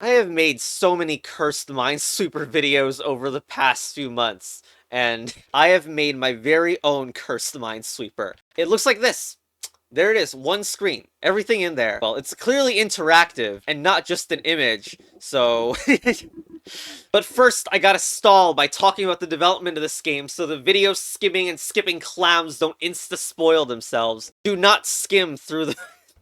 I have made so many cursed Minesweeper videos over the past few months, and I have made my very own cursed Minesweeper. It looks like this. There it is, one screen, everything in there. Well, it's clearly interactive and not just an image, so... But first, I gotta stall by talking about the development of this game so the video skimming and skipping clowns don't insta-spoil themselves. Do not skim through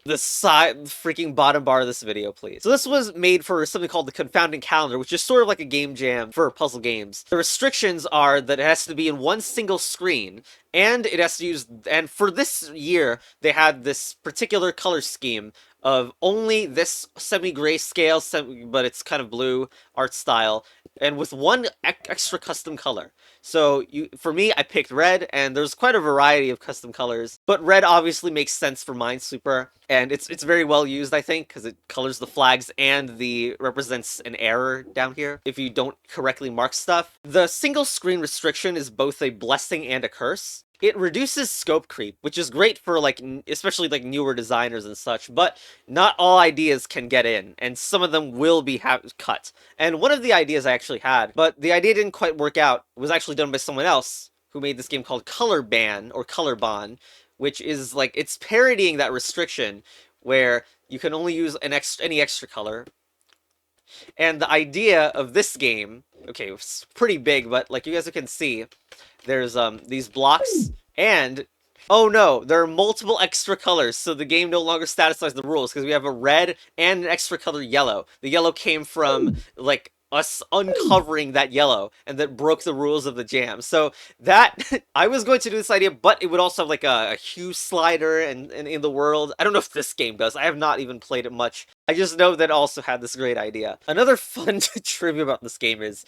the side freaking bottom bar of this video, please. So this was made for something called the Confounding Calendar, which is sort of like a game jam for puzzle games. The restrictions are that it has to be in one single screen, and it has to use, and for this year, they had this particular color scheme of only this semi-grayscale, but it's kind of blue art style, and with one extra custom color. So for me, I picked red, and there's quite a variety of custom colors, but red obviously makes sense for Minesweeper, and it's very well used, I think, because it colors the flags and represents an error down here if you don't correctly mark stuff. The single screen restriction is both a blessing and a curse. It reduces scope creep, which is great for, like, especially, like, newer designers and such, but not all ideas can get in, and some of them will be cut. And one of the ideas I actually had, but the idea didn't quite work out, was actually done by someone else who made this game called Color Ban, or Color Bond, which is, like, it's parodying that restriction, where you can only use any extra color. And the idea of this game, okay, it's pretty big, but, like, you guys can see, there's these blocks, and oh no, there are multiple extra colors, so the game no longer satisfies the rules, because we have a red and an extra color yellow. The yellow came from, like, us uncovering that yellow, and that broke the rules of the jam. So that, I was going to do this idea, but it would also have, like, a hue slider and in the world. I don't know if this game does. I have not even played it much. I just know that it also had this great idea. Another fun trivia about this game is,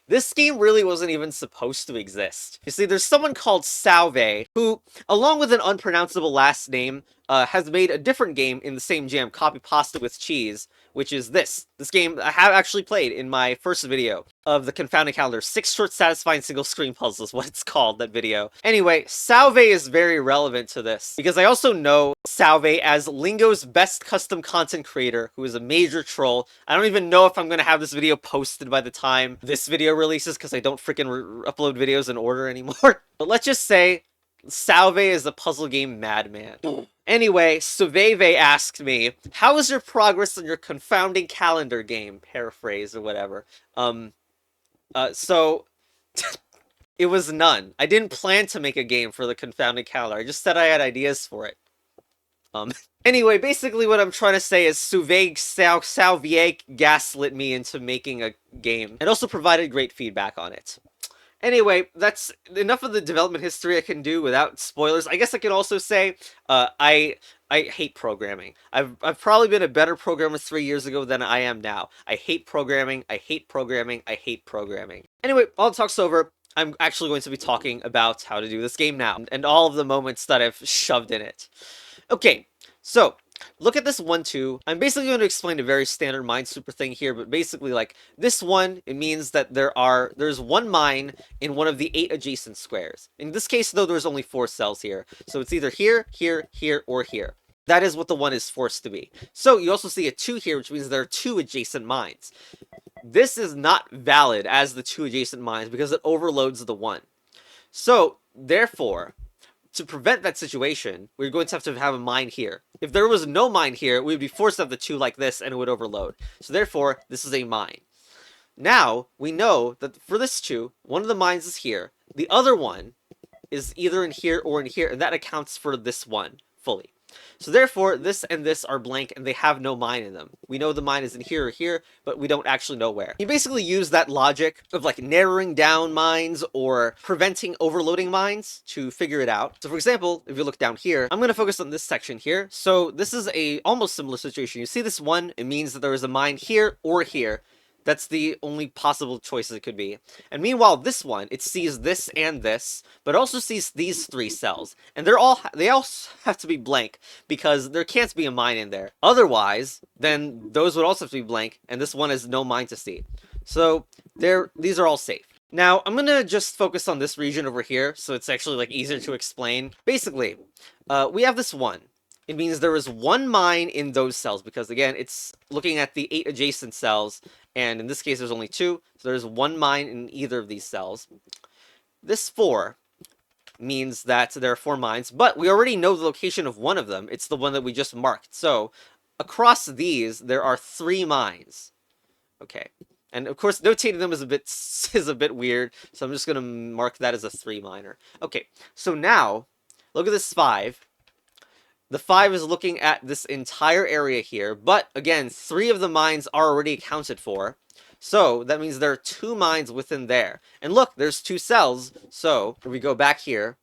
this game really wasn't even supposed to exist. You see, there's someone called Salve, who, along with an unpronounceable last name, has made a different game in the same jam, Copy Pasta with Cheese, which is this. This game I have actually played in my first video of the Confounding Calendar. 6 short satisfying single screen puzzles, what it's called, that video. Anyway, Salve is very relevant to this, because I also know Salve as Lingo's best custom content creator, who is a major troll. I don't even know if I'm gonna have this video posted by the time this video releases, because I don't freaking upload videos in order anymore. But let's just say, Salve is a puzzle game madman. Anyway, Suveve asked me, how is your progress on your Confounding Calendar game? Paraphrase or whatever. So... it was none. I didn't plan to make a game for the Confounding Calendar. I just said I had ideas for it. Anyway, basically what I'm trying to say is Salvier gaslit me into making a game, and also provided great feedback on it. Anyway, that's enough of the development history I can do without spoilers. I guess I can also say, I hate programming. I've probably been a better programmer 3 years ago than I am now. I hate programming, I hate programming, I hate programming. Anyway, all the talk's over. I'm actually going to be talking about how to do this game now, and all of the moments that I've shoved in it. Okay, so, look at this 1-2. I'm basically going to explain a very standard Minesweeper thing here, but basically, like, this one, it means that there's one mine in one of the 8 adjacent squares. In this case, though, there's only 4 cells here. So it's either here, here, here, or here. That is what the 1 is forced to be. So you also see a 2 here, which means there are 2 adjacent mines. This is not valid as the 2 adjacent mines because it overloads the 1. So, therefore, to prevent that situation, we're going to have a mine here. If there was no mine here, we would be forced to have the 2 like this, and it would overload. So therefore, this is a mine. Now, we know that for this 2, one of the mines is here. The other one is either in here or in here, and that accounts for this one fully. So therefore, this and this are blank, and they have no mine in them. We know the mine is in here or here, but we don't actually know where. You basically use that logic of, like, narrowing down mines or preventing overloading mines to figure it out. So for example, if you look down here, I'm going to focus on this section here. So this is a almost similar situation. You see this 1, it means that there is a mine here or here. That's the only possible choices it could be. And meanwhile, this one, it sees this and this, but also sees these 3 cells. And they all have to be blank, because there can't be a mine in there. Otherwise, then those would also have to be blank, and this one has no mine to see. So, these are all safe. Now, I'm gonna just focus on this region over here, so it's actually, like, easier to explain. Basically, we have this 1. it means there is one mine in those cells, because again, it's looking at the 8 adjacent cells, and in this case there's only 2, so there's one mine in either of these cells. This 4 means that there are 4 mines, but we already know the location of one of them. It's the one that we just marked. So across these, there are 3 mines. Okay. And of course, notating them is a bit weird, so I'm just going to mark that as a 3 miner. Okay, so now, look at this 5. The 5 is looking at this entire area here, but again, 3 of the mines are already accounted for. So that means there are 2 mines within there. And look, there's 2 cells. So if we go back here,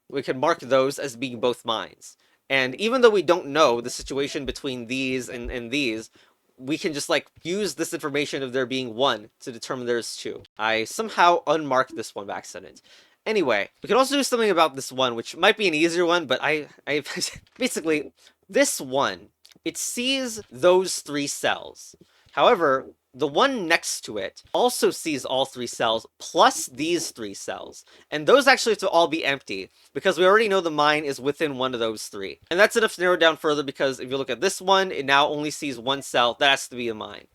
we can mark those as being both mines. And even though we don't know the situation between these and these, we can just like use this information of there being 1 to determine there's 2. I somehow unmarked this one by accident. Anyway, we can also do something about this one, which might be an easier one, but I basically, this one, it sees those 3 cells. However, the one next to it also sees all 3 cells, plus these 3 cells. And those actually have to all be empty, because we already know the mine is within one of those 3. And that's enough to narrow down further, because if you look at this one, it now only sees 1 cell. That has to be a mine.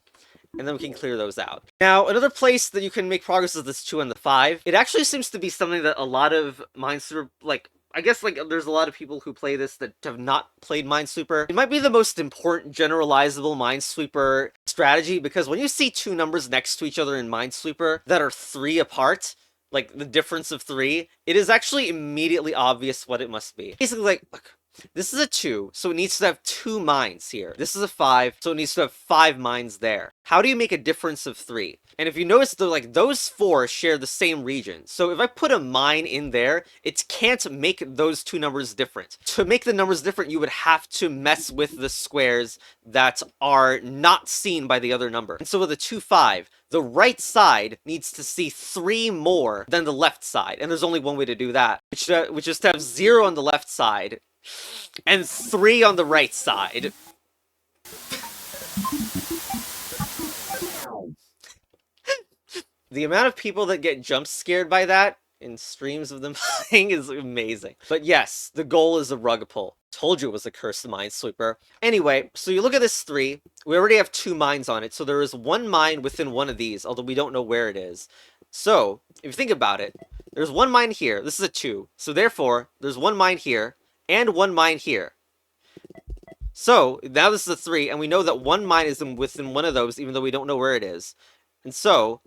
And then we can clear those out. Now, another place that you can make progress is this 2 and the 5. It actually seems to be something that a lot of Minesweeper, like, I guess, like, there's a lot of people who play this that have not played Minesweeper. It might be the most important generalizable Minesweeper strategy, because when you see 2 numbers next to each other in Minesweeper that are 3 apart, like, the difference of 3, it is actually immediately obvious what it must be. Basically, like, look, this is a 2, so it needs to have 2 mines here. This is a 5, so it needs to have 5 mines there. How do you make a difference of 3? And if you notice, like, those 4 share the same region. So if I put a mine in there, it can't make those 2 numbers different. To make the numbers different, you would have to mess with the squares that are not seen by the other number. And so with a 2, 5, the right side needs to see 3 more than the left side. And there's only one way to do that, which is to have 0 on the left side and 3 on the right side. The amount of people that get jump scared by that in streams of them playing is amazing. But yes, the goal is a rug pull. Told you it was a cursed Minesweeper. Anyway, so you look at this 3. We already have 2 mines on it, so there is 1 mine within one of these, although we don't know where it is. So, if you think about it, there's 1 mine here. This is a 2. So therefore, there's 1 mine here, and 1 mine here. So, now this is a 3, and we know that 1 mine is within one of those, even though we don't know where it is. And so,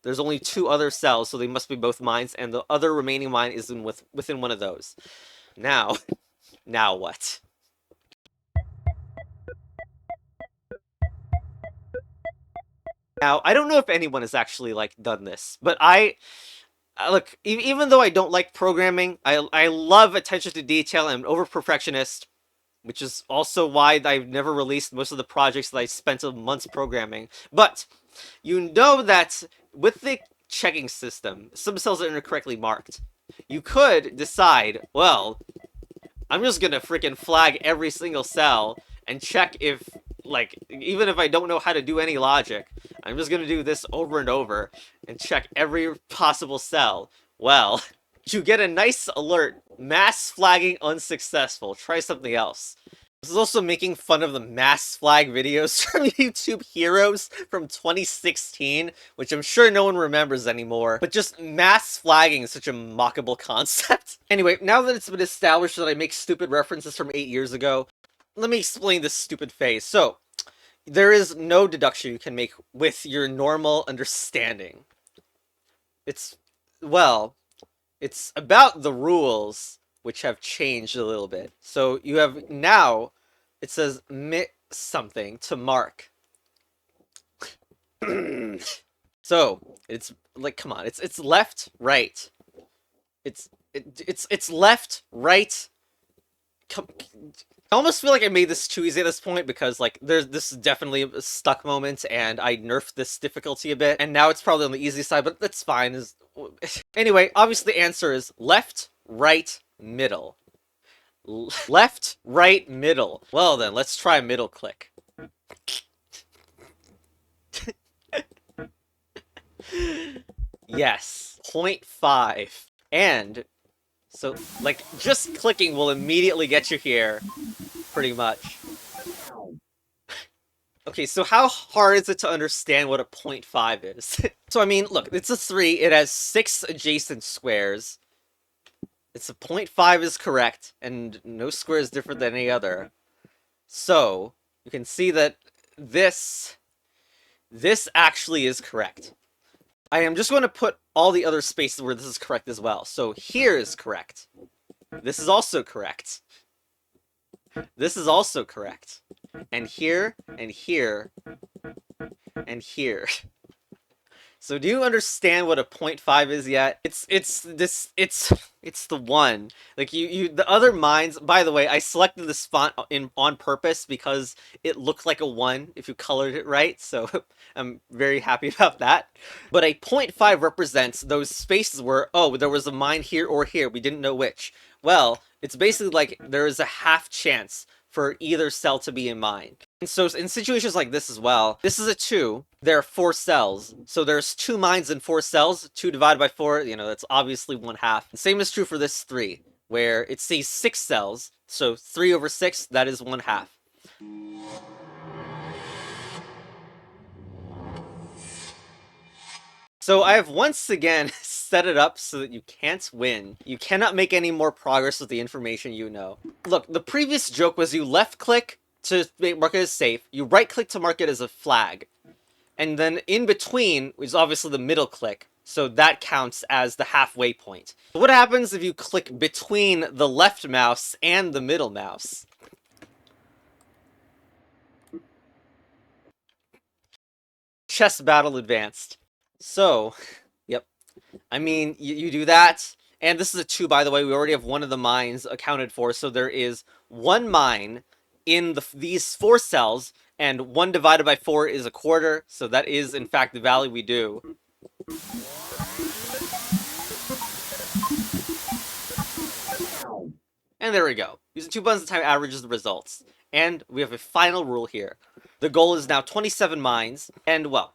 there's only 2 other cells, so they must be both mines, and the other remaining mine is within one of those. Now, now what? Now, I don't know if anyone has actually, like, done this, but look, even though I don't like programming, I love attention to detail. I'm an over-perfectionist, which is also why I've never released most of the projects that I spent months programming. But you know that with the checking system, some cells are incorrectly marked. You could decide, well, I'm just gonna freaking flag every single cell and check if, like, even if I don't know how to do any logic, I'm just gonna do this over and over and check every possible cell. Well, you get a nice alert. Mass flagging unsuccessful. Try something else. This is also making fun of the mass flag videos from YouTube Heroes from 2016, which I'm sure no one remembers anymore. But just mass flagging is such a mockable concept. Anyway, now that it's been established that I make stupid references from 8 years ago, let me explain this stupid phase. So, there is no deduction you can make with your normal understanding. Well, it's about the rules, which have changed a little bit. So you have now, it says something to mark. So it's like, come on, it's left, right. It's left, right. I almost feel like I made this too easy at this point, because like this is definitely a stuck moment, and I nerfed this difficulty a bit, and now it's probably on the easy side, but that's fine. Anyway, obviously the answer is left, right, middle. Left, right, middle. Well then, let's try middle click. Yes, 0.5. And So, like, just clicking will immediately get you here, pretty much. Okay, so how hard is it to understand what a 0.5 is? So, I mean, look, it's a 3, it has 6 adjacent squares. It's a 0.5 is correct, and no square is different than any other. So, you can see that this actually is correct. I am just going to put all the other spaces where this is correct as well. So here is correct. This is also correct. This is also correct. And here, and here, and here. So do you understand what a 0.5 is yet? It's the one. Like the other mines, by the way, I selected this font on purpose because it looked like a 1 if you colored it right, so I'm very happy about that. But a 0.5 represents those spaces where, oh, there was a mine here or here, we didn't know which. Well, it's basically like there is a half chance for either cell to be in mine. And so in situations like this as well, this is a 2, there are 4 cells. So there's 2 mines in 4 cells, 2 divided by 4, you know, that's obviously 1/2. The same is true for this 3, where it says 6 cells, so 3 over 6, that is 1/2. So I have once again set it up so that you can't win. You cannot make any more progress with the information you know. Look, the previous joke was you left click to mark it as safe, you right click to mark it as a flag, and then in between is obviously the middle click, so that counts as the halfway point. What happens if you click between the left mouse and the middle mouse? Chess battle advanced. So, yep. I mean, you do that, and this is a 2, by the way. We already have one of the mines accounted for, so there is 1 mine in these 4 cells, and 1 divided by 4 is a quarter, so that is, in fact, the value we do. And there we go. Using 2 buttons at a time averages the results. And we have a final rule here. The goal is now 27 mines, and well,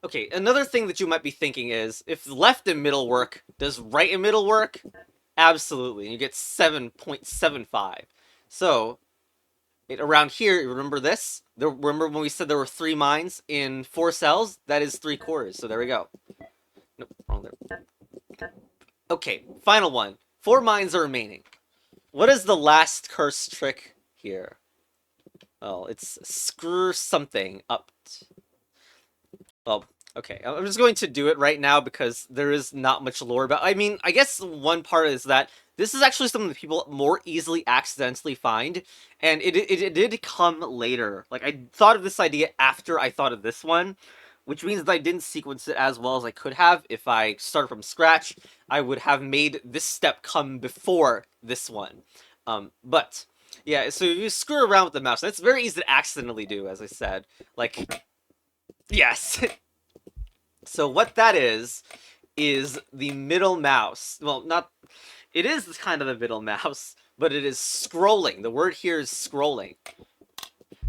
okay, another thing that you might be thinking is, if left and middle work, does right and middle work? Absolutely, you get 7.75. So, around here, remember this? Remember when we said there were 3 mines in 4 cells? That is 3/4, so there we go. Nope, wrong there. Okay, final one. 4 mines are remaining. What is the last curse trick here? Well, it's screw something up. Well, okay, I'm just going to do it right now because there is not much lore about. I mean, I guess one part is that this is actually something that people more easily accidentally find, and it did come later. Like, I thought of this idea after I thought of this one, which means that I didn't sequence it as well as I could have. If I started from scratch, I would have made this step come before this one. But yeah, so you screw around with the mouse. It's very easy to accidentally do, as I said. Like, yes. So what that is the middle mouse. Well, not... It is kind of the middle mouse, but it is scrolling. The word here is scrolling.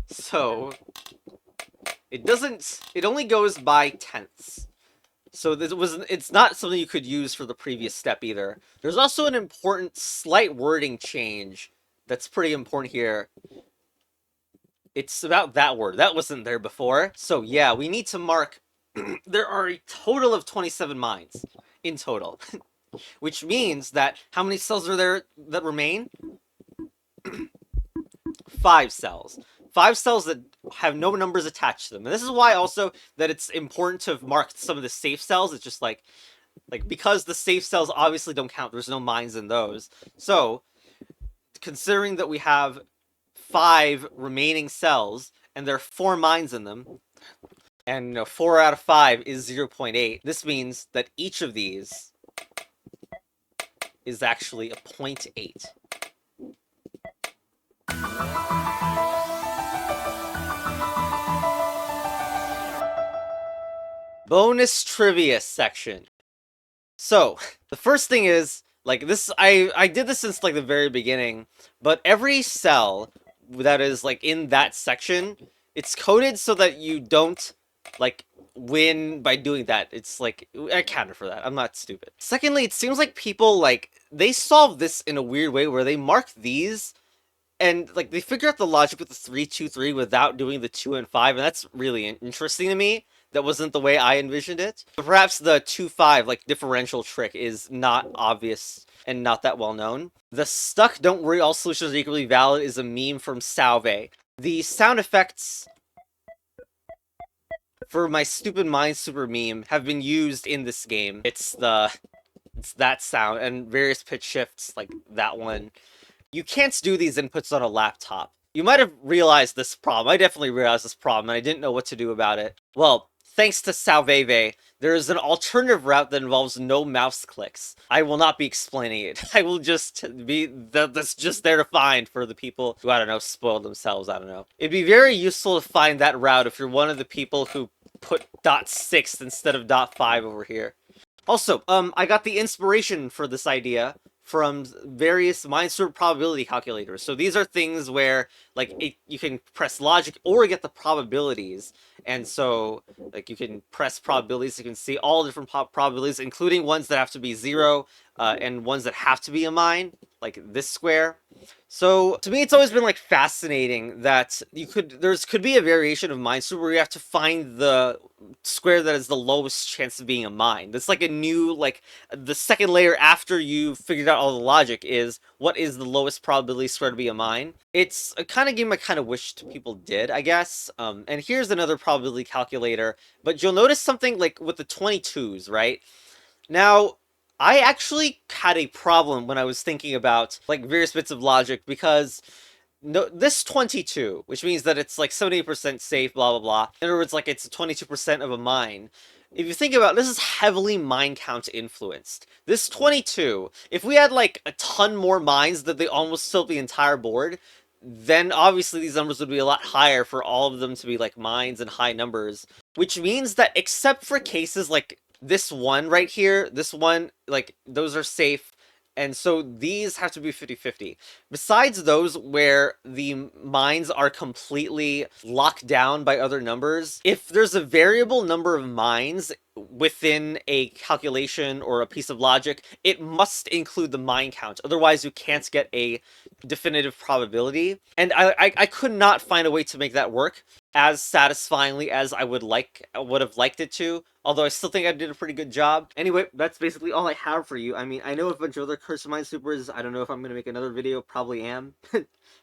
So, it only goes by tenths. So it's not something you could use for the previous step either. There's also an important slight wording change that's pretty important here. It's about that word. That wasn't there before. So yeah, we need to mark... There are a total of 27 mines in total. Which means that how many cells are there that remain? 5 cells. 5 cells that have no numbers attached to them. And this is why also that it's important to mark some of the safe cells. It's just like because the safe cells obviously don't count. There's no mines in those. So, considering that we have 5 remaining cells, and there are 4 mines in them, and 4 out of 5 is 0.8, this means that each of these is actually a 0.8. Bonus trivia section. So, the first thing is, like, this, I did this since, like, the very beginning, but every cell that is, like, in that section, it's coded so that you don't like, win by doing that. It's like, I counted for that. I'm not stupid. Secondly, it seems like people, like, they solve this in a weird way where they mark these and like they figure out the logic with the 3-2-3 without doing the 2 and 5, and that's really interesting to me. That wasn't the way I envisioned it. But perhaps the 2-5 like differential trick is not obvious and not that well known. The stuck don't worry all solutions are equally valid is a meme from Salve. The sound effects for my stupid Minesweeper meme have been used in this game. It's that sound and various pitch shifts like that one. You can't do these inputs on a laptop. You might have realized this problem. I definitely realized this problem, and I didn't know what to do about it. Well, thanks to Salveve, there is an alternative route that involves no mouse clicks. I will not be explaining it. I will just be... That's just there to find for the people who, I don't know, spoiled themselves, I don't know. It'd be very useful to find that route if you're one of the people who put .6 instead of .5 over here. Also, I got the inspiration for this idea from various Minesweeper probability calculators. So these are things where, like, you can press logic or get the probabilities. And so, like, you can press probabilities, you can see all different probabilities, including ones that have to be 0, and ones that have to be a mine, like this square. So, to me, it's always been, like, fascinating that there could be a variation of Minesweeper where you have to find the square that has the lowest chance of being a mine. That's like a new, like, the second layer after you've figured out all the logic is, what is the lowest probability square to be a mine? It's a kind of game I kind of wished people did, I guess. And here's another probability calculator, but you'll notice something, like, with the 22s, right? Now, I actually had a problem when I was thinking about, like, various bits of logic, because no, this 22, which means that it's like 70% safe, blah, blah, blah. In other words, like, it's 22% of a mine. If you think about it, this is heavily mine count influenced. This 22, if we had, like, a ton more mines that they almost filled the entire board, then obviously these numbers would be a lot higher for all of them to be, like, mines and high numbers. Which means that except for cases like this one right here, this one, like, those are safe. And so these have to be 50-50. Besides those where the mines are completely locked down by other numbers, if there's a variable number of mines within a calculation or a piece of logic, it must include the mine count. Otherwise, you can't get a definitive probability. And I could not find a way to make that work as satisfyingly as I would have liked it to, although I still think I did a pretty good job. Anyway, that's basically all I have for you. I mean, I know a bunch of other Curse of Minesweepers. I don't know if I'm going to make another video. Probably am.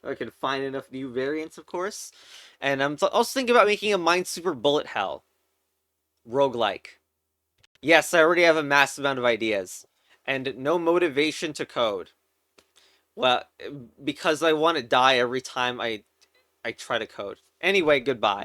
I can find enough new variants, of course. And I'm also thinking about making a Minesweeper Bullet Hell roguelike. Yes, I already have a massive amount of ideas. And no motivation to code. Well, because I want to die every time I try to code. Anyway, goodbye.